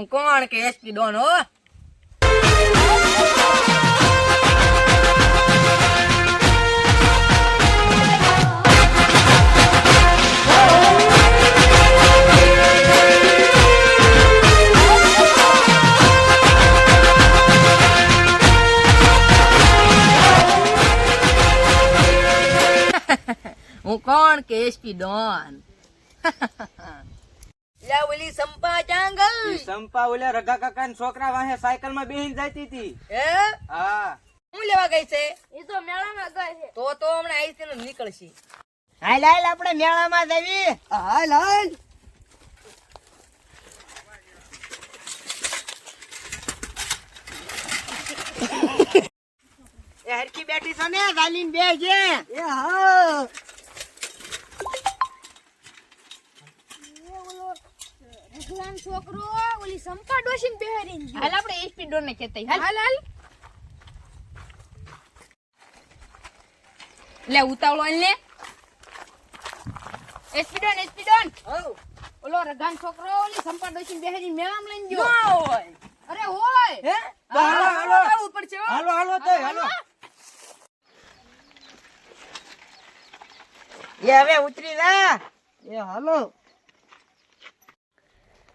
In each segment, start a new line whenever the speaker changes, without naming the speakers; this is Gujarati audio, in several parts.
હું કોણ કે એસપી ડોન હો. હું કોણ કે એસપી ડોન. લા ઓલી સંપા જાંગલ
સંપા ઓલા રગા કાકા ના છોકરા વાહે સાયકલ માં બેહીને જતી હતી.
હે
હા
હું લેવા ગઈ છે?
એ તો મેળામાં ગઈ છે.
તો હમણાં આઈસ ને નીકળશે.
હાલ હાલ આપણે મેળામાં જવી.
હાલ હાલ.
એ હરખી બેઠી છો ને ચાલીને બેસજે.
એ હા
રઘુરામ છોકરો ઓલી સંપા ડોશીને બેહારીને ગયો.
હાલ આપણે એસપી ડોન ને કહેતા હાલ.
હાલ હાલ.
લે ઉતાવળો ને
એસપી ડોન
હો
ઓલો રઘાન છોકરો ઓલી સંપા ડોશીને બેહારીને મેળામાં લઈને ગયો.
હોય
અરે હોય
હે
હાલો, હાલો.
હાલો ઉપર છે હો.
હાલો હાલો તો હાલો.
એ હવે ઉતરી જા.
એ હાલો.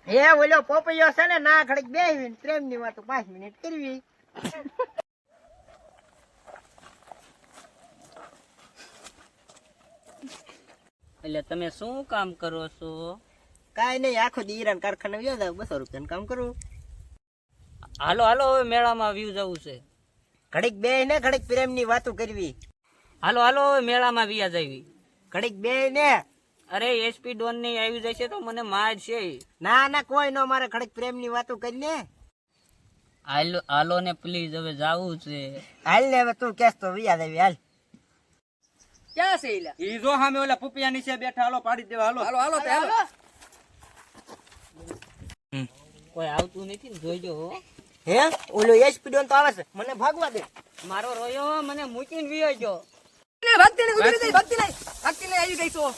એ ઓલો પોપૈયો છે ને ના ઘડીક બેસી પ્રેમની વાતો 5 મિનિટ કરવી.
એટલે તમે શું કામ કરો છો?
કાઈ નહીં, આખો દી ઈરાન કારખાને વ્યો જાવ, 200 રૂપિયાનું કામ કરું.
હાલો હાલો હવે મેળામાં વ્યૂ જવું છે.
ઘડીક બેસી ને ઘડીક પ્રેમની વાતો કરવી.
હાલો હાલો હવે મેળામાં વ્યા જવી.
ઘડીક બેસી ને.
અરે એસપી ડોન ની આવી જશે તો મને માર છે.
ના ના કોઈ નો મારે ઘડીક પ્રેમની વાતો કરીને.
હાલો હાલો ને પ્લીઝ હવે જાવું છે.
હાલ ને હવે તું કેસ તો વ્યા દેવી. હાલ
ક્યાં છે એલા?
ઈ જો સામે ઓલા પુપિયા નીચે બેઠા. હાલો પાડી દેવા. હાલો
હાલો હાલો તે હાલો.
કોઈ આવતું નથી ને જોઈજો હો.
હે ઓલો એસપી ડોન તો આવે છે, મને ભાગવા દે.
મારો રોયો મને મૂકીને વિયો ગયો.
ને ભક્તિ ને ઉતરી જઈ ભક્તિ ને આવી ગઈ છો.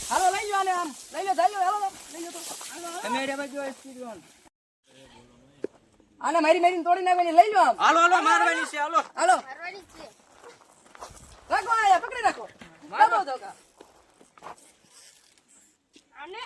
હાલો લઈ લો આને આમ લઈ લો ચાલ્યો હાલો લઈ લો તો હાલો, હાલો.
તમે રે બાજુ એસપી ડોન.
આને મારીને તોડી નાખીને લઈ લો આમ.
હાલો હાલો મારવાની છે. હાલો
હાલો
મારવાની છે.
રાખો આયા પકડી રાખો. મારો ધોકા.
આને